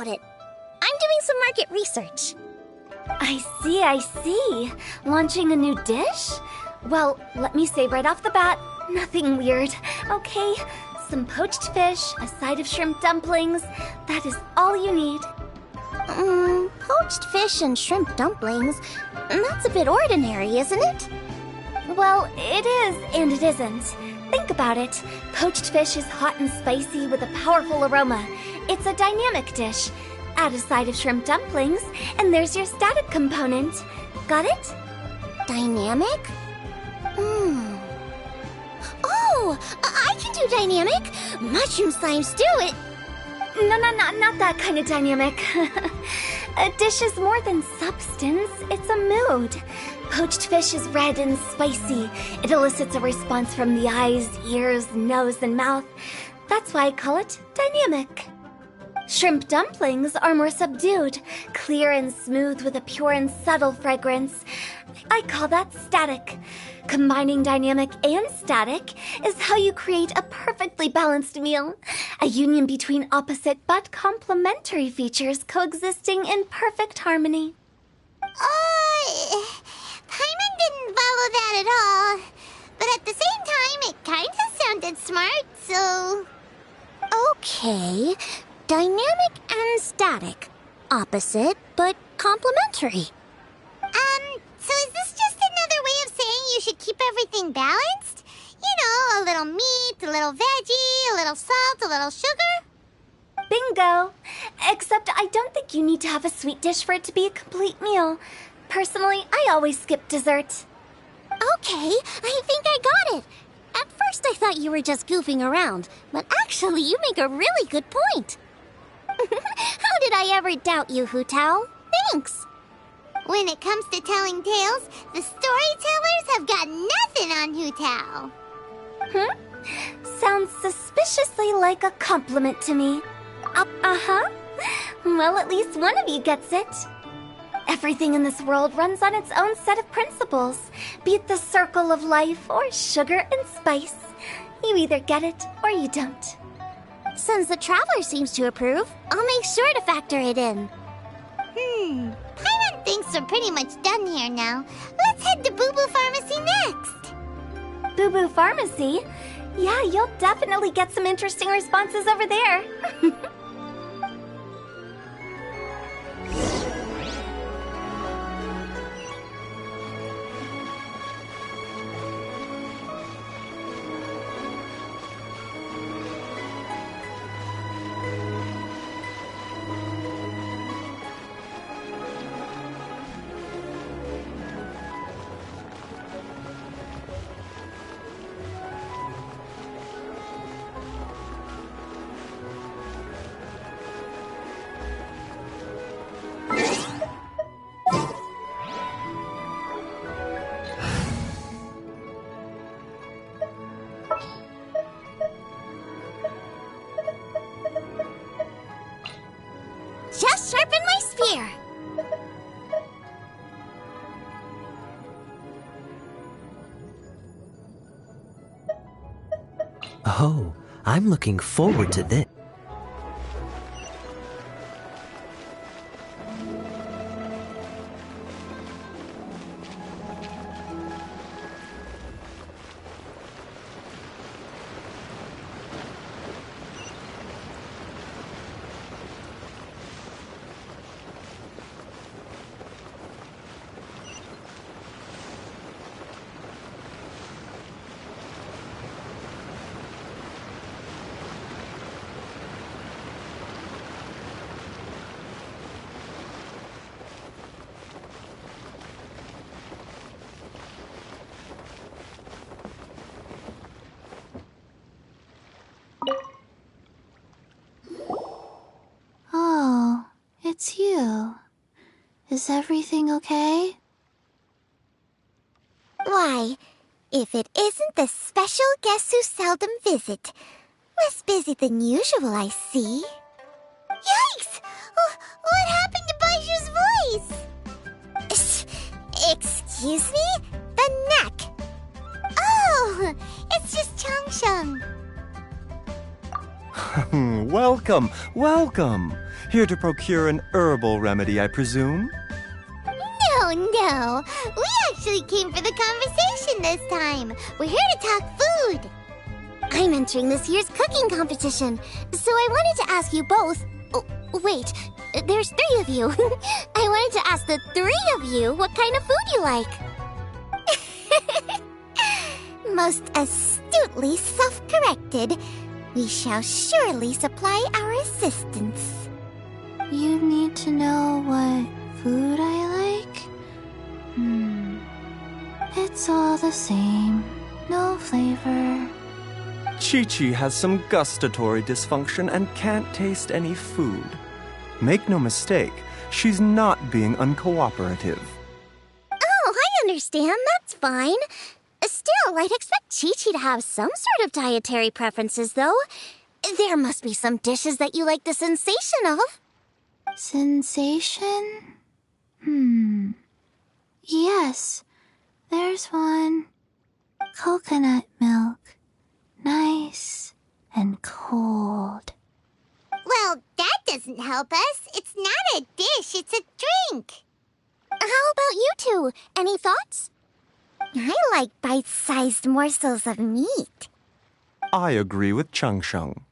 about it. I'm doing some market research. I see. Launching a new dish? Well, let me say right off the bat, nothing weird, okay? Some poached fish, a side of shrimp dumplings. That is all you need. Poached fish and shrimp dumplings? That's a bit ordinary, isn't it? Well, it is and it isn't. Think about it. Poached fish is hot and spicy with a powerful aroma. It's a dynamic dish. Add a side of shrimp dumplings, and there's your static component. Got it? Dynamic? Oh, I can do dynamic. Mushroom slime stew it. No, not that kind of dynamic. A dish is more than substance, it's a mood. Poached fish is red and spicy. It elicits a response from the eyes, ears, nose, and mouth. That's why I call it dynamic. Shrimp dumplings are more subdued, clear and smooth with a pure and subtle fragrance. I call that static. Combining dynamic and static is how you create a perfectly balanced meal. A union between opposite but complementary features coexisting in perfect harmony. Paimon didn't follow that at all. But at the same time, it kinda sounded smart, so... Okay, dynamic and static. Opposite, but complementary. So is this just another way of saying you should keep everything balanced? You know, a little meat, a little veggie, a little salt, a little sugar? Bingo! Except I don't think you need to have a sweet dish for it to be a complete meal. Personally, I always skip dessert. Okay, I think I got it. At first I thought you were just goofing around, but actually you make a really good point. How did I ever doubt you, Hu Tao? Thanks. When it comes to telling tales, the storytellers have got nothing on Hu Tao. Sounds suspiciously like a compliment to me. Uh-huh. Well, at least one of you gets it. Everything in this world runs on its own set of principles, be it the circle of life or sugar and spice. You either get it or you don't. Since the Traveler seems to approve, I'll make sure to factor it in. Paimon thinks we're pretty much done here now. Let's head to Boo Boo Pharmacy next. Boo Boo Pharmacy? Yeah, you'll definitely get some interesting responses over there. Just sharpen my spear. Oh, I'm looking forward to this. Oh, it's you. Is everything okay? Why, if it isn't the special guests who seldom visit. Less busy than usual, I see. Yikes! What happened to Baiju's voice? Excuse me? The neck. Oh, it's just Changsheng. Welcome, welcome. Here to procure an herbal remedy, I presume? No. We actually came for the conversation this time. We're here to talk food. I'm entering this year's cooking competition, so I wanted to ask you both. Oh, wait, there's 3 of you. I wanted to ask the 3 of you what kind of food you like. Most astutely self-corrected. We shall surely supply our assistance. You need to know what food I like? It's all the same. No flavor. Chi-Chi has some gustatory dysfunction and can't taste any food. Make no mistake, she's not being uncooperative. Oh, I understand. That's fine. Still, I'd expect Chi-Chi to have some sort of dietary preferences, though. There must be some dishes that you like the sensation of. Sensation? Yes, there's one. Coconut milk. Nice and cold. Well, that doesn't help us. It's not a dish, it's a drink. How about you two? Any thoughts? I like bite-sized morsels of meat. I agree with Chang Sheng.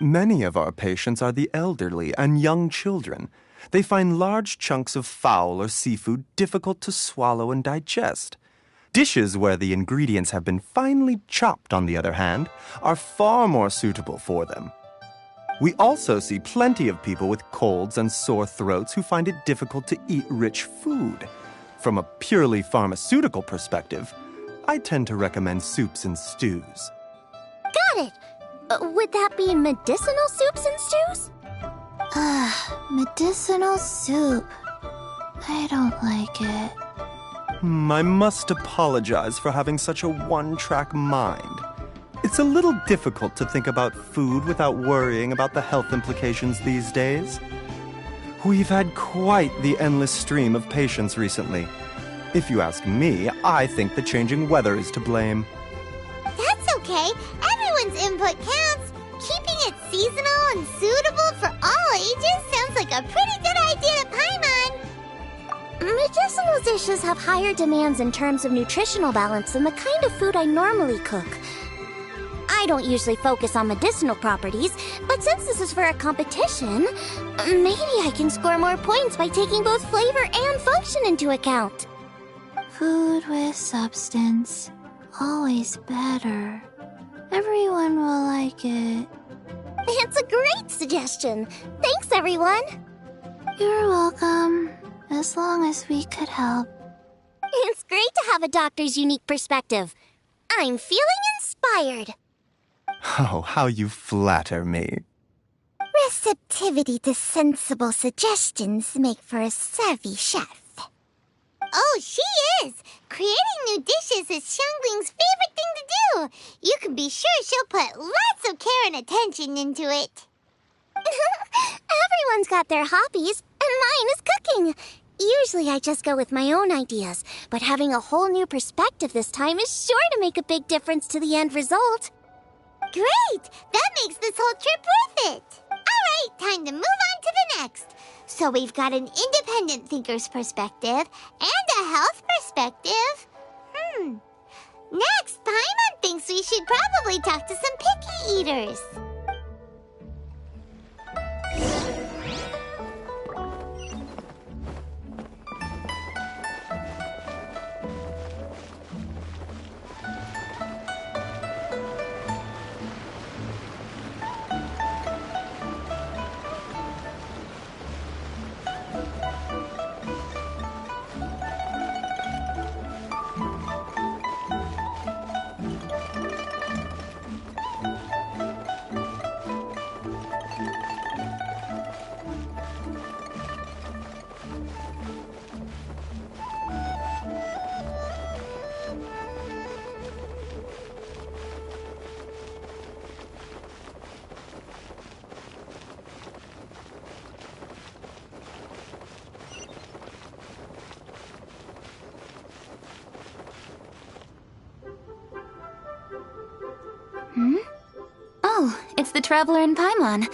Many of our patients are the elderly and young children. They find large chunks of fowl or seafood difficult to swallow and digest. Dishes where the ingredients have been finely chopped, on the other hand, are far more suitable for them. We also see plenty of people with colds and sore throats who find it difficult to eat rich food. From a purely pharmaceutical perspective, I tend to recommend soups and stews. Got it. Would that be medicinal soups and stews? Medicinal soup. I don't like it. I must apologize for having such a one-track mind. It's a little difficult to think about food without worrying about the health implications these days. We've had quite the endless stream of patients recently. If you ask me, I think the changing weather is to blame. That's okay. Everyone's input counts. Keeping it seasonal and suitable for all ages sounds like a pretty good idea to Paimon. Medicinal dishes have higher demands in terms of nutritional balance than the kind of food I normally cook. I don't usually focus on medicinal properties, but since this is for a competition, maybe I can score more points by taking both flavor and function into account. Food with substance. Always better. Everyone will like it. It's a great suggestion. Thanks, everyone. You're welcome. As long as we could help. It's great to have a doctor's unique perspective. I'm feeling inspired. Oh, how you flatter me. Receptivity to sensible suggestions make for a savvy chef. Oh, she is! Creating new dishes is Xiangling's favorite thing to do. You can be sure she'll put lots of care and attention into it. Everyone's got their hobbies, and mine is cooking. Usually I just go with my own ideas, but having a whole new perspective this time is sure to make a big difference to the end result. Great! That makes this whole trip worth it! Alright, time to move on to the next. So we've got an independent thinker's perspective and a health perspective. Next, Paimon thinks we should probably talk to some picky eaters. Oh, it's the Traveler in Paimon.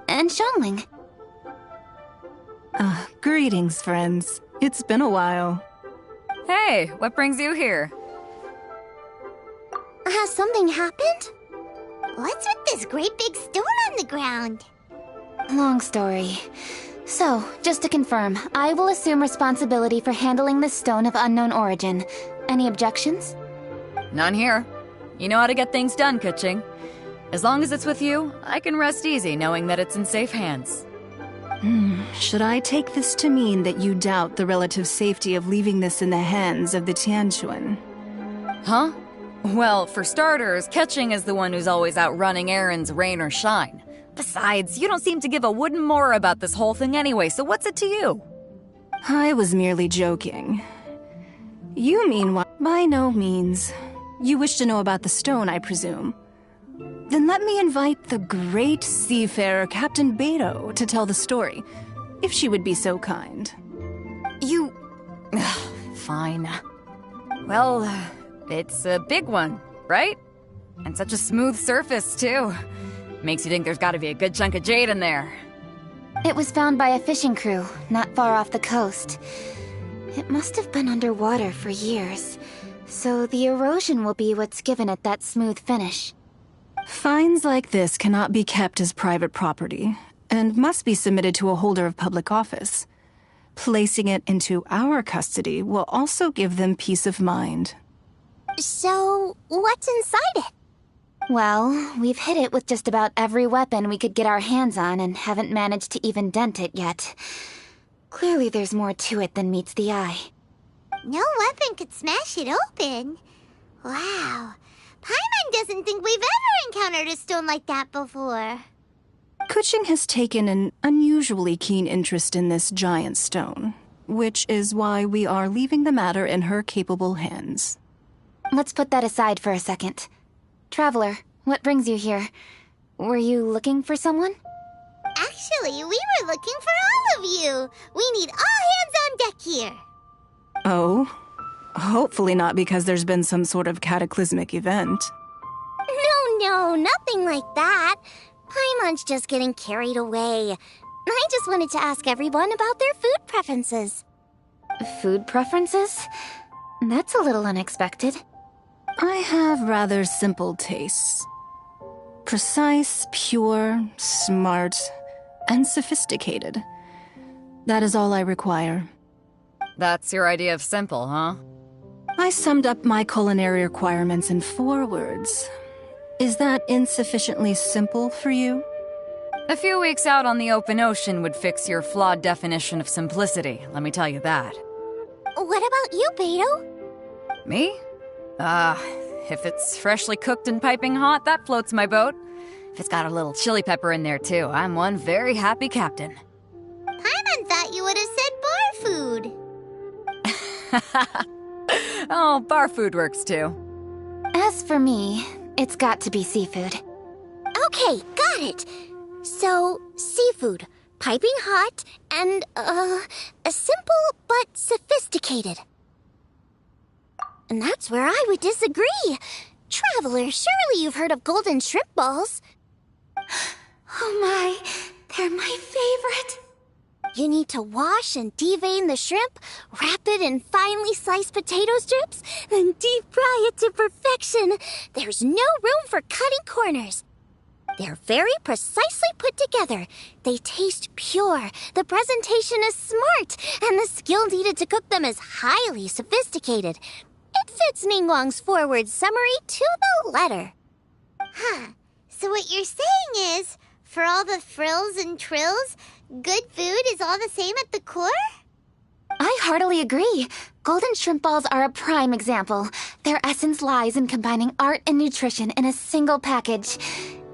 And Xiangling. Greetings, friends. It's been a while. Hey, what brings you here? Has something happened? What's with this great big stone on the ground? Long story. So, just to confirm, I will assume responsibility for handling this stone of unknown origin. Any objections? None here. You know how to get things done, Kuching. As long as it's with you, I can rest easy knowing that it's in safe hands. Should I take this to mean that you doubt the relative safety of leaving this in the hands of the Tianquan? Huh? Well, for starters, Kuching is the one who's always out running errands, rain or shine. Besides, you don't seem to give a wooden more about this whole thing anyway, so what's it to you? I was merely joking. You mean what? By no means. You wish to know about the stone, I presume. Then let me invite the great seafarer Captain Beto to tell the story, if she would be so kind. You... Fine. Well, it's a big one, right? And such a smooth surface, too. Makes you think there's gotta be a good chunk of jade in there. It was found by a fishing crew, not far off the coast. It must have been underwater for years, so the erosion will be what's given it that smooth finish. Finds like this cannot be kept as private property, and must be submitted to a holder of public office. Placing it into our custody will also give them peace of mind. So, what's inside it? Well, we've hit it with just about every weapon we could get our hands on and haven't managed to even dent it yet. Clearly there's more to it than meets the eye. No weapon could smash it open. Wow. Paimon doesn't think we've ever encountered a stone like that before. Kuching has taken an unusually keen interest in this giant stone, which is why we are leaving the matter in her capable hands. Let's put that aside for a second. Traveler, what brings you here? Were you looking for someone? Actually, we were looking for all of you. We need all hands on deck here. Oh? Hopefully not because there's been some sort of cataclysmic event. No, nothing like that. Paimon's just getting carried away. I just wanted to ask everyone about their food preferences. Food preferences? That's a little unexpected. I have rather simple tastes. Precise, pure, smart, and sophisticated. That is all I require. That's your idea of simple, huh? I summed up my culinary requirements in 4 words. Is that insufficiently simple for you? A few weeks out on the open ocean would fix your flawed definition of simplicity, let me tell you that. What about you, Beto? Me? If it's freshly cooked and piping hot, that floats my boat. If it's got a little chili pepper in there, too, I'm one very happy captain. Paimon thought you would have said bar food. Oh, bar food works, too. As for me, it's got to be seafood. Okay, got it. So, seafood, piping hot, and, simple but sophisticated. And that's where I would disagree. Traveler, surely you've heard of golden shrimp balls. Oh my, they're my favorite. You need to wash and devein the shrimp, wrap it in finely sliced potato strips, then deep fry it to perfection. There's no room for cutting corners. They're very precisely put together. They taste pure, the presentation is smart, and the skill needed to cook them is highly sophisticated. It fits Ningguang's forward summary to the letter. Huh. So what you're saying is, for all the frills and trills, good food is all the same at the core? I heartily agree. Golden shrimp balls are a prime example. Their essence lies in combining art and nutrition in a single package.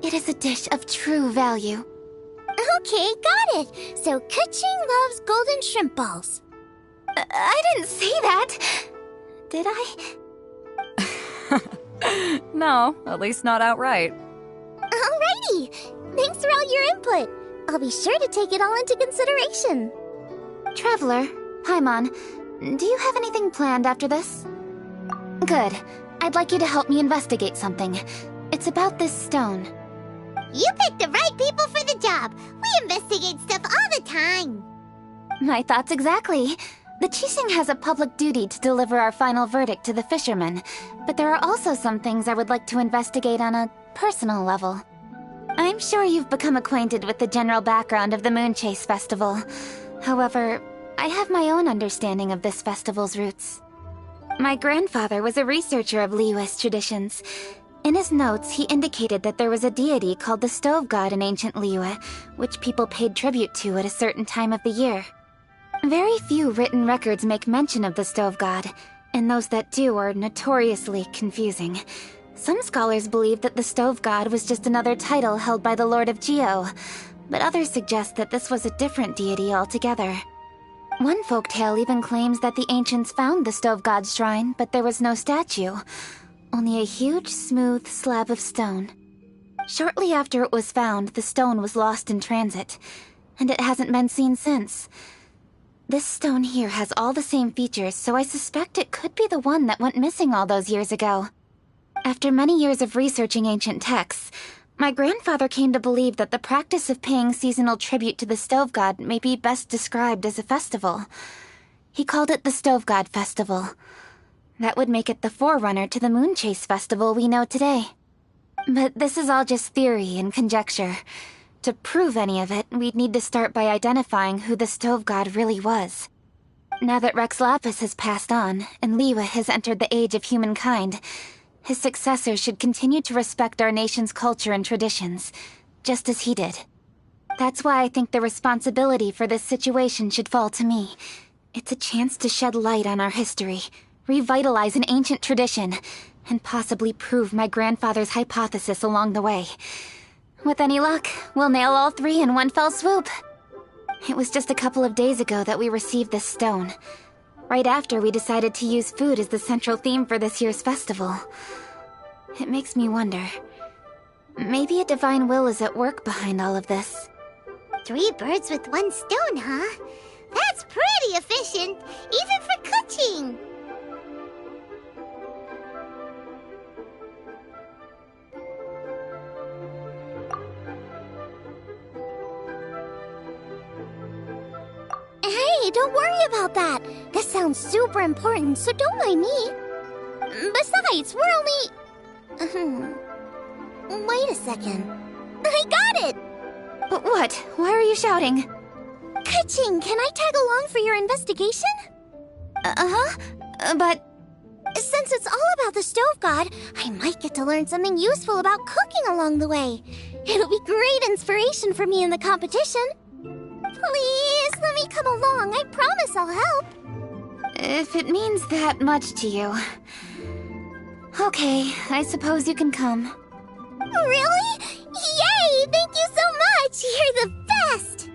It is a dish of true value. Okay, got it. So Kuching loves golden shrimp balls. I didn't say that. Did I? No, at least not outright. Alrighty. Thanks for all your input. I'll be sure to take it all into consideration. Traveler, Paimon, do you have anything planned after this? Good. I'd like you to help me investigate something. It's about this stone. You picked the right people for the job. We investigate stuff all the time. My thoughts exactly. The Qixing has a public duty to deliver our final verdict to the fishermen, but there are also some things I would like to investigate on a personal level. I'm sure you've become acquainted with the general background of the Moonchaser Festival. However, I have my own understanding of this festival's roots. My grandfather was a researcher of Liyue's traditions. In his notes, he indicated that there was a deity called the Stove God in ancient Liyue, which people paid tribute to at a certain time of the year. Very few written records make mention of the Stove God, and those that do are notoriously confusing. Some scholars believe that the Stove God was just another title held by the Lord of Geo, but others suggest that this was a different deity altogether. One folktale even claims that the ancients found the Stove God's shrine, but there was no statue, only a huge, smooth slab of stone. Shortly after it was found, the stone was lost in transit, and it hasn't been seen since. This stone here has all the same features, so I suspect it could be the one that went missing all those years ago. After many years of researching ancient texts, my grandfather came to believe that the practice of paying seasonal tribute to the Stove God may be best described as a festival. He called it the Stove God Festival. That would make it the forerunner to the Moonchaser Festival we know today. But this is all just theory and conjecture. To prove any of it, we'd need to start by identifying who the Stove God really was. Now that Rex Lapis has passed on, and Liyue has entered the age of humankind, his successors should continue to respect our nation's culture and traditions, just as he did. That's why I think the responsibility for this situation should fall to me. It's a chance to shed light on our history, revitalize an ancient tradition, and possibly prove my grandfather's hypothesis along the way. With any luck, we'll nail all three in one fell swoop. It was just a couple of days ago that we received this stone, right after we decided to use food as the central theme for this year's festival. It makes me wonder. Maybe a divine will is at work behind all of this. 3 birds with 1 stone, huh? That's pretty efficient, even for cooking. Hey, don't worry about that. This sounds super important, so don't mind me. Besides, we're only... Wait a second. I got it! What? Why are you shouting? Ka-ching, can I tag along for your investigation? But... Since it's all about the Stove God, I might get to learn something useful about cooking along the way. It'll be great inspiration for me in the competition. Please, let me come along. I promise I'll help. If it means that much to you... Okay, I suppose you can come. Really? Yay! Thank you so much! You're the best!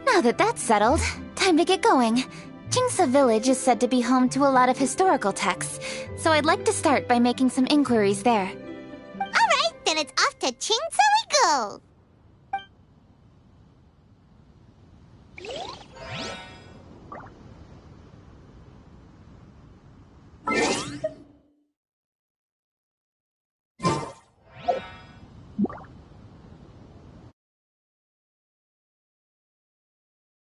Now that that's settled, time to get going. Jingsa Village is said to be home to a lot of historical texts, so I'd like to start by making some inquiries there. Alright, then it's off to Jingsa we go!